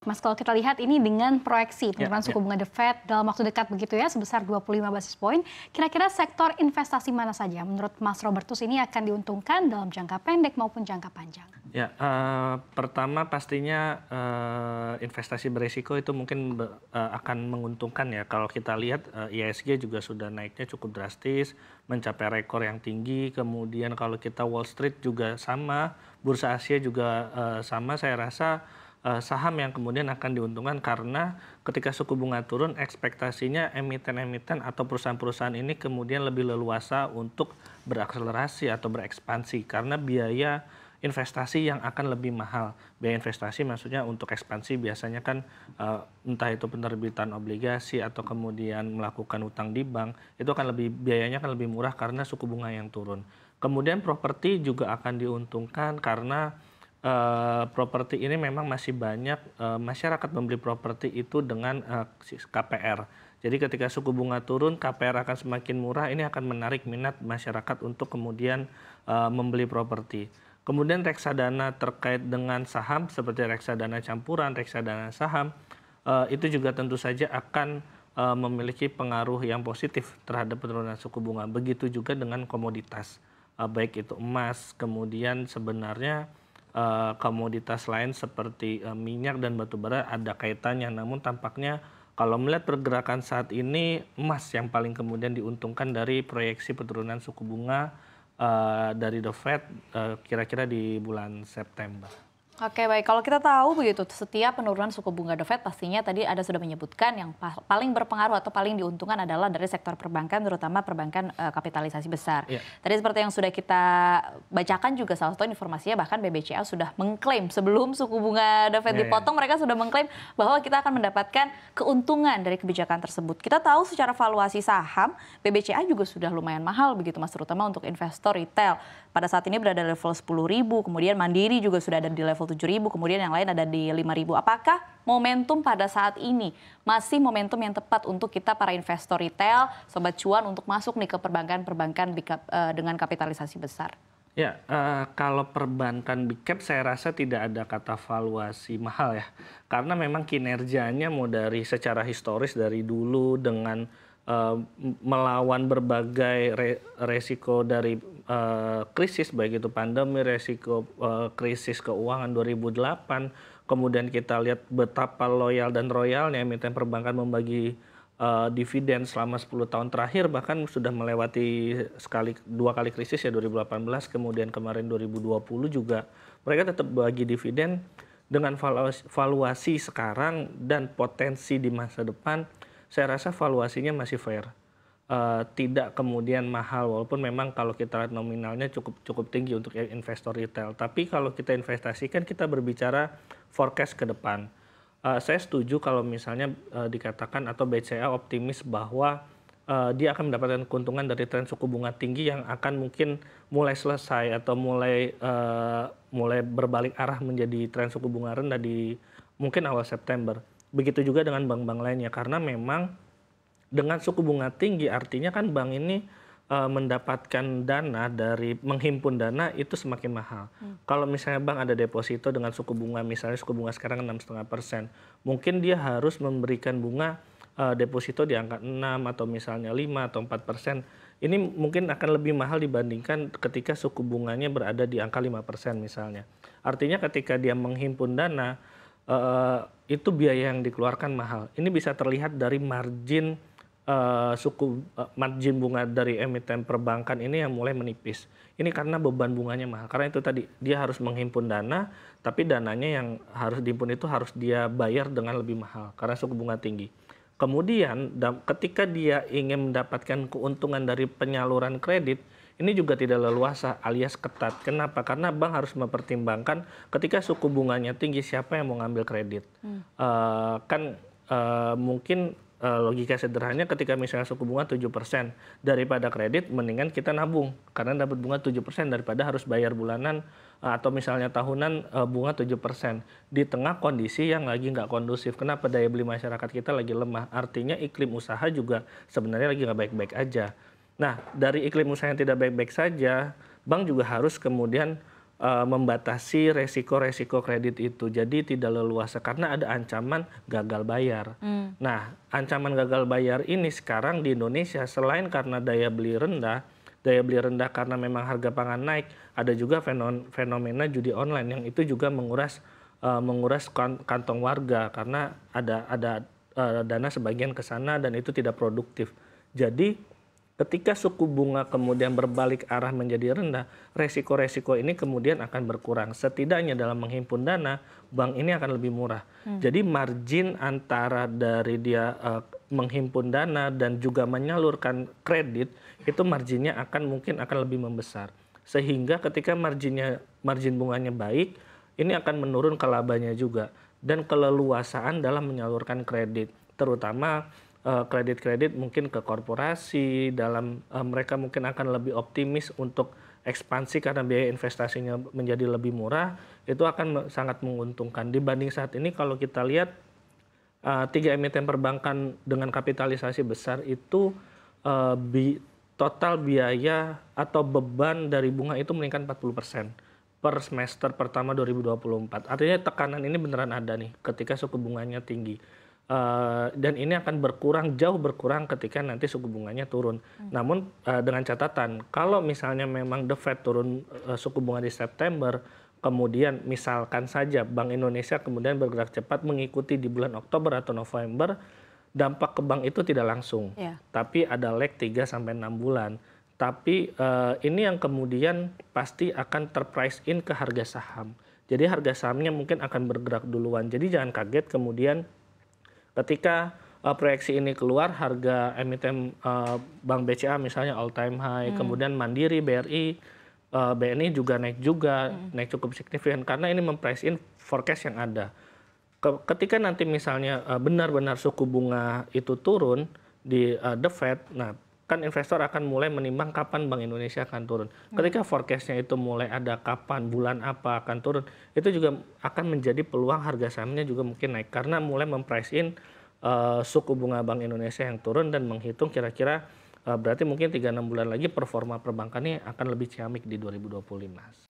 Mas, kalau kita lihat ini dengan proyeksi penurunan suku bunga The Fed dalam waktu dekat begitu ya, sebesar 25 basis poin, kira-kira sektor investasi mana saja menurut Mas Robertus ini akan diuntungkan dalam jangka pendek maupun jangka panjang? Ya, pertama pastinya investasi berisiko itu mungkin akan menguntungkan ya. Kalau kita lihat IHSG juga sudah naiknya cukup drastis, mencapai rekor yang tinggi. Kemudian kalau kita Wall Street juga sama, Bursa Asia juga sama. Saya rasa saham yang kemudian akan diuntungkan karena ketika suku bunga turun, ekspektasinya emiten-emiten atau perusahaan-perusahaan ini kemudian lebih leluasa untuk berakselerasi atau berekspansi karena biaya investasi yang akan lebih mahal. Biaya investasi maksudnya untuk ekspansi biasanya kan entah itu penerbitan obligasi atau kemudian melakukan utang di bank, itu akan biayanya akan lebih murah karena suku bunga yang turun. Kemudian properti juga akan diuntungkan karena properti ini memang masih banyak masyarakat membeli properti itu dengan KPR. Jadi ketika suku bunga turun, KPR akan semakin murah, ini akan menarik minat masyarakat untuk kemudian membeli properti. Kemudian reksadana terkait dengan saham seperti reksadana campuran, reksadana saham, itu juga tentu saja akan memiliki pengaruh yang positif terhadap penurunan suku bunga. Begitu juga dengan komoditas, baik itu emas, kemudian sebenarnya komoditas lain seperti minyak dan batu bara ada kaitannya. Namun tampaknya kalau melihat pergerakan saat ini emas yang paling kemudian diuntungkan dari proyeksi penurunan suku bunga dari The Fed kira-kira di bulan September. Oke, baik. Kalau kita tahu begitu, setiap penurunan suku bunga The Fed pastinya tadi ada sudah menyebutkan yang paling berpengaruh atau paling diuntungkan adalah dari sektor perbankan, terutama perbankan kapitalisasi besar. Yeah. Tadi seperti yang sudah kita bacakan juga salah satu informasinya bahkan BBCA sudah mengklaim sebelum suku bunga The Fed dipotong, mereka sudah mengklaim bahwa kita akan mendapatkan keuntungan dari kebijakan tersebut. Kita tahu secara valuasi saham, BBCA juga sudah lumayan mahal begitu Mas, terutama untuk investor retail. Pada saat ini berada di level 10.000, kemudian Mandiri juga sudah ada di level 7.000, kemudian yang lain ada di 5.000. Apakah momentum pada saat ini masih momentum yang tepat untuk kita para investor retail, sobat cuan untuk masuk nih ke perbankan-perbankan dengan kapitalisasi besar? Ya, kalau perbankan big cap saya rasa tidak ada kata valuasi mahal ya. Karena memang kinerjanya mau dari secara historis dari dulu dengan melawan berbagai resiko dari krisis, baik itu pandemi, resiko krisis keuangan 2008, kemudian kita lihat betapa loyal dan royalnya emiten perbankan membagi dividen selama 10 tahun terakhir, bahkan sudah melewati dua kali krisis ya, 2018 kemudian kemarin 2020 juga mereka tetap bagi dividen dengan valuasi sekarang dan potensi di masa depan. Saya rasa valuasinya masih fair, tidak kemudian mahal walaupun memang kalau kita lihat nominalnya cukup tinggi untuk investor retail. Tapi kalau kita investasikan kita berbicara forecast ke depan. Saya setuju kalau misalnya dikatakan atau BCA optimis bahwa dia akan mendapatkan keuntungan dari tren suku bunga tinggi yang akan mungkin mulai selesai atau mulai berbalik arah menjadi tren suku bunga rendah di mungkin awal September. Begitu juga dengan bank-bank lainnya karena memang dengan suku bunga tinggi artinya kan bank ini mendapatkan dana dari menghimpun dana itu semakin mahal. Kalau misalnya bank ada deposito dengan suku bunga misalnya suku bunga sekarang 6,5%, mungkin dia harus memberikan bunga deposito di angka 6 atau misalnya 5 atau 4%. Ini mungkin akan lebih mahal dibandingkan ketika suku bunganya berada di angka 5% misalnya. Artinya ketika dia menghimpun dana itu biaya yang dikeluarkan mahal. Ini bisa terlihat dari margin margin bunga dari emiten perbankan ini yang mulai menipis. Ini karena beban bunganya mahal. Karena itu tadi dia harus menghimpun dana, tapi dananya yang harus dihimpun itu harus dia bayar dengan lebih mahal karena suku bunga tinggi. Kemudian ketika dia ingin mendapatkan keuntungan dari penyaluran kredit, ini juga tidak leluasa alias ketat. Kenapa? Karena bank harus mempertimbangkan ketika suku bunganya tinggi siapa yang mau ngambil kredit. Mungkin logika sederhananya ketika misalnya suku bunga 7% daripada kredit mendingan kita nabung karena dapat bunga 7% daripada harus bayar bulanan atau misalnya tahunan bunga 7% di tengah kondisi yang lagi nggak kondusif. Kenapa? Daya beli masyarakat kita lagi lemah, artinya iklim usaha juga sebenarnya lagi nggak baik-baik aja. Nah, dari iklim usaha yang tidak baik-baik saja, bank juga harus kemudian membatasi resiko-resiko kredit itu. Jadi tidak leluasa karena ada ancaman gagal bayar. Nah, ancaman gagal bayar ini sekarang di Indonesia selain karena daya beli rendah karena memang harga pangan naik, ada juga fenomena judi online yang itu juga menguras kantong warga karena ada dana sebagian ke sana dan itu tidak produktif. Jadi ketika suku bunga kemudian berbalik arah menjadi rendah, resiko-resiko ini kemudian akan berkurang. Setidaknya dalam menghimpun dana, bank ini akan lebih murah. Jadi margin antara dari dia menghimpun dana dan juga menyalurkan kredit, itu marginnya mungkin akan lebih membesar. Sehingga ketika margin bunganya baik, ini akan menurun ke labanya juga. Dan keleluasaan dalam menyalurkan kredit, terutama kredit-kredit mungkin ke korporasi, mereka mungkin akan lebih optimis untuk ekspansi karena biaya investasinya menjadi lebih murah, itu akan sangat menguntungkan. Dibanding saat ini kalau kita lihat 3 emiten perbankan dengan kapitalisasi besar itu total biaya atau beban dari bunga itu meningkat 40% per semester pertama 2024. Artinya tekanan ini beneran ada nih ketika suku bunganya tinggi. Dan ini akan jauh berkurang ketika nanti suku bunganya turun. Namun dengan catatan, kalau misalnya memang The Fed turun suku bunga di September, kemudian misalkan saja Bank Indonesia kemudian bergerak cepat mengikuti di bulan Oktober atau November, dampak ke bank itu tidak langsung. Tapi ada lag 3-6 bulan. Tapi ini yang kemudian pasti akan terprice in ke harga saham. Jadi harga sahamnya mungkin akan bergerak duluan. Jadi jangan kaget kemudian ketika proyeksi ini keluar, harga emiten Bank BCA misalnya all time high, kemudian Mandiri, BRI, BNI juga naik cukup signifikan karena ini memprice in forecast yang ada. Ketika nanti misalnya benar-benar suku bunga itu turun di The Fed, nah kan investor akan mulai menimbang kapan Bank Indonesia akan turun. Ketika forecastnya itu mulai ada kapan, bulan apa akan turun, itu juga akan menjadi peluang harga sahamnya juga mungkin naik. Karena mulai memprice in suku bunga Bank Indonesia yang turun dan menghitung kira-kira berarti mungkin 3-6 bulan lagi performa perbankannya akan lebih ciamik di 2025.